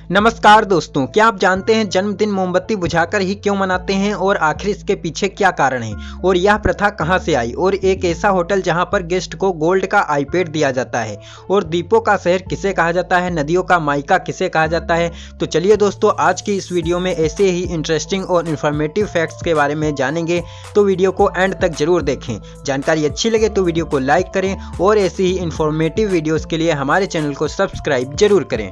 नमस्कार दोस्तों, क्या आप जानते हैं जन्मदिन मोमबत्ती बुझाकर ही क्यों मनाते हैं और आखिर इसके पीछे क्या कारण है और यह प्रथा कहां से आई। और एक ऐसा होटल जहां पर गेस्ट को गोल्ड का आईपैड दिया जाता है और दीपों का शहर किसे कहा जाता है, नदियों का मायका किसे कहा जाता है। तो चलिए दोस्तों, आज की इस वीडियो में ऐसे ही इंटरेस्टिंग और इन्फॉर्मेटिव फैक्ट्स के बारे में जानेंगे, तो वीडियो को एंड तक जरूर देखें। जानकारी अच्छी लगे तो वीडियो को लाइक करें और ऐसी ही इंफॉर्मेटिव वीडियोस के लिए हमारे चैनल को सब्सक्राइब जरूर करें।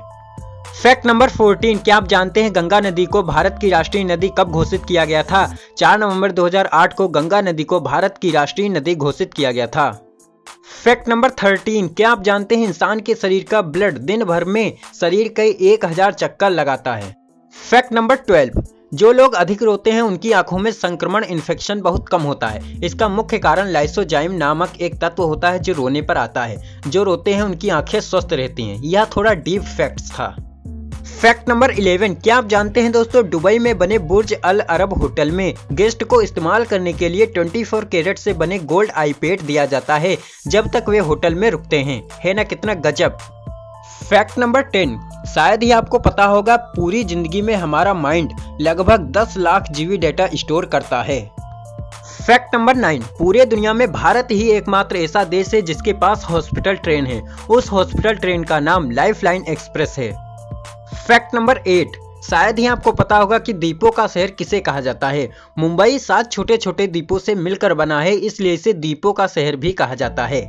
फैक्ट नंबर 14, क्या आप जानते हैं गंगा नदी को भारत की राष्ट्रीय नदी कब घोषित किया गया था। 4 नवंबर 2008 को गंगा नदी को भारत की राष्ट्रीय नदी घोषित किया गया था। फैक्ट नंबर 13, क्या आप जानते हैं इंसान के शरीर का ब्लड दिन भर में शरीर के 1000 चक्कर लगाता है। फैक्ट नंबर 12, जो लोग अधिक रोते हैं उनकी आंखों में संक्रमण इन्फेक्शन बहुत कम होता है। इसका मुख्य कारण लाइसोजाइम नामक एक तत्व होता है जो रोने पर आता है। जो रोते हैं उनकी आंखें स्वस्थ रहती हैं। यह थोड़ा डीप फैक्ट्स था। फैक्ट नंबर 11, क्या आप जानते हैं दोस्तों दुबई में बने बुर्ज अल अरब होटल में गेस्ट को इस्तेमाल करने के लिए 24 कैरेट से बने गोल्ड आईपैड दिया जाता है जब तक वे होटल में रुकते हैं। है ना कितना गजब। फैक्ट नंबर 10, शायद ही आपको पता होगा पूरी जिंदगी में हमारा माइंड लगभग 10 लाख जीबी डेटा स्टोर करता है। फैक्ट नंबर 9, पूरे दुनिया में भारत ही एकमात्र ऐसा देश है जिसके पास हॉस्पिटल ट्रेन है। उस हॉस्पिटल ट्रेन का नाम लाइफलाइन एक्सप्रेस है। फैक्ट नंबर 8, शायद ही आपको पता होगा कि द्वीपों का शहर किसे कहा जाता है। मुंबई 7 छोटे छोटे द्वीपों से मिलकर बना है, इसलिए इसे द्वीपों का शहर भी कहा जाता है।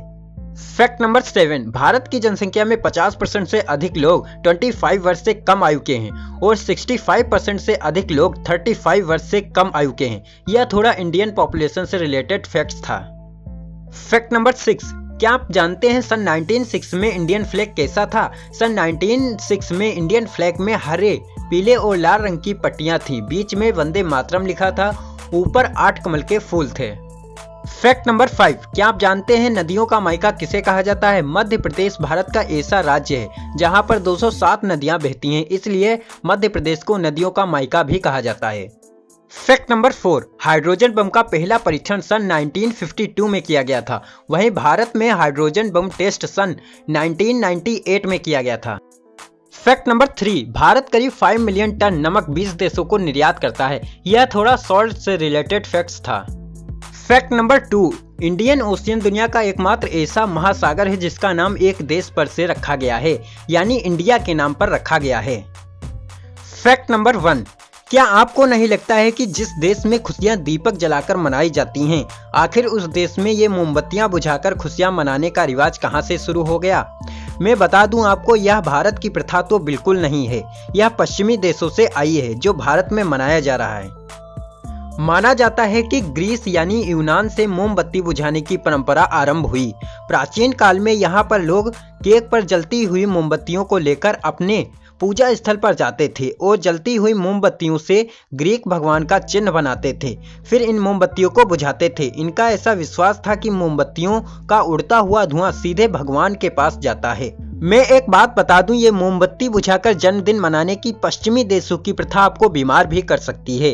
फैक्ट नंबर 7, भारत की जनसंख्या में 50% से अधिक लोग 25 वर्ष से कम आयु के हैं और 65% से अधिक लोग 35 वर्ष से कम आयु के हैं। यह थोड़ा इंडियन पॉपुलेशन से रिलेटेड फैक्ट्स था। फैक्ट नंबर 6, क्या आप जानते हैं सन 1906 में इंडियन फ्लैग कैसा था। सन 1906 में इंडियन फ्लैग में हरे, पीले और लाल रंग की पट्टियां थीं। बीच में वंदे मातरम लिखा था। ऊपर 8 कमल के फूल थे। फैक्ट नंबर 5, क्या आप जानते हैं नदियों का मायका किसे कहा जाता है। मध्य प्रदेश भारत का ऐसा राज्य है जहां पर 207 नदियां बहती हैं, इसलिए मध्य प्रदेश को नदियों का मायका भी कहा जाता है। फैक्ट नंबर 4, हाइड्रोजन बम का पहला परीक्षण सन 1952 में किया गया था। वहीं भारत में हाइड्रोजन बम टेस्ट सन 1998 में किया गया था। फैक्ट नंबर 3, भारत करीब 5 मिलियन टन नमक 20 देशों को निर्यात करता है। यह थोड़ा सॉल्ट से रिलेटेड फैक्ट्स था। फैक्ट नंबर 2, इंडियन ओशियन दुनिया का एकमात्र ऐसा महासागर है जिसका नाम एक देश पर से रखा गया है, यानी इंडिया के नाम पर रखा गया है। फैक्ट नंबर 1, क्या आपको नहीं लगता है कि जिस देश में खुशियां दीपक जलाकर मनाई जाती हैं, आखिर उस देश में ये मोमबत्तियां बुझाकर खुशियां मनाने का रिवाज कहां से शुरू हो गया। मैं बता दूं आपको, यह भारत की प्रथा तो बिल्कुल नहीं है। यह पश्चिमी देशों से आई है जो भारत में मनाया जा रहा है। माना जाता है कि ग्रीस यानी यूनान से मोमबत्ती बुझाने की परंपरा आरंभ हुई। प्राचीन काल में यहाँ पर लोग केक पर जलती हुई मोमबत्तियों को लेकर अपने पूजा स्थल पर जाते थे और जलती हुई मोमबत्तियों से ग्रीक भगवान का चिन्ह बनाते थे। फिर इन मोमबत्तियों को बुझाते थे। इनका ऐसा विश्वास था कि मोमबत्तियों का उड़ता हुआ धुआं सीधे भगवान के पास जाता है। मैं एक बात बता दूं, ये मोमबत्ती बुझाकर जन्मदिन मनाने की पश्चिमी देशों की प्रथा आपको बीमार भी कर सकती है।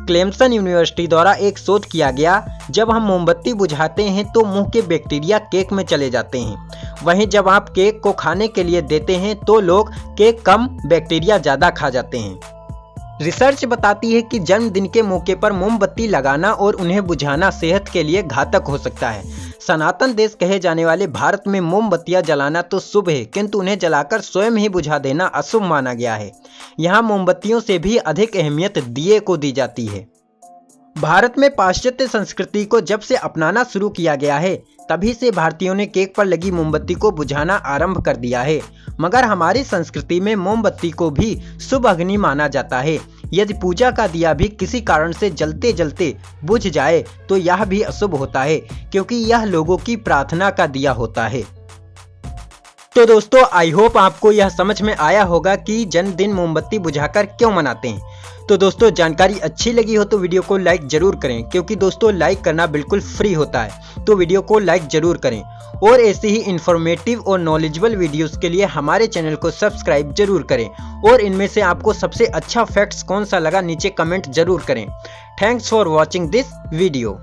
क्लेमसन यूनिवर्सिटी द्वारा एक शोध किया गया, जब हम मोमबत्ती बुझाते हैं तो मुंह के बैक्टीरिया केक में चले जाते हैं। वहीं जब आप केक को खाने के लिए देते हैं तो लोग केक कम, बैक्टीरिया ज्यादा खा जाते हैं। रिसर्च बताती है कि जन्मदिन के मौके पर मोमबत्ती लगाना और उन्हें बुझाना सेहत के लिए घातक हो सकता है। सनातन देश कहे जाने वाले भारत में मोमबत्तियां जलाना तो शुभ है, किंतु उन्हें जलाकर स्वयं ही बुझा देना अशुभ माना गया है। यहाँ मोमबत्तियों से भी अधिक अहमियत दिए को दी जाती है। भारत में पाश्चात्य संस्कृति को जब से अपनाना शुरू किया गया है, तभी से भारतीयों ने केक पर लगी मोमबत्ती को बुझाना आरंभ कर दिया है। मगर हमारी संस्कृति में मोमबत्ती को भी शुभ अग्नि माना जाता है। यदि पूजा का दिया भी किसी कारण से जलते जलते बुझ जाए तो यह भी अशुभ होता है, क्योंकि यह लोगों की प्रार्थना का दिया होता है। तो दोस्तों, आई होप आपको यह समझ में आया होगा कि जन्मदिन मोमबत्ती बुझाकर क्यों मनाते हैं। तो दोस्तों, जानकारी अच्छी लगी हो तो वीडियो को लाइक जरूर करें, क्योंकि दोस्तों लाइक करना बिल्कुल फ्री होता है। तो वीडियो को लाइक जरूर करें और ऐसे ही इंफॉर्मेटिव और नॉलेजेबल वीडियोस के लिए हमारे चैनल को सब्सक्राइब जरूर करें। और इनमें से आपको सबसे अच्छा फैक्ट्स कौन सा लगा नीचे कमेंट जरूर करें। Thanks for watching this video.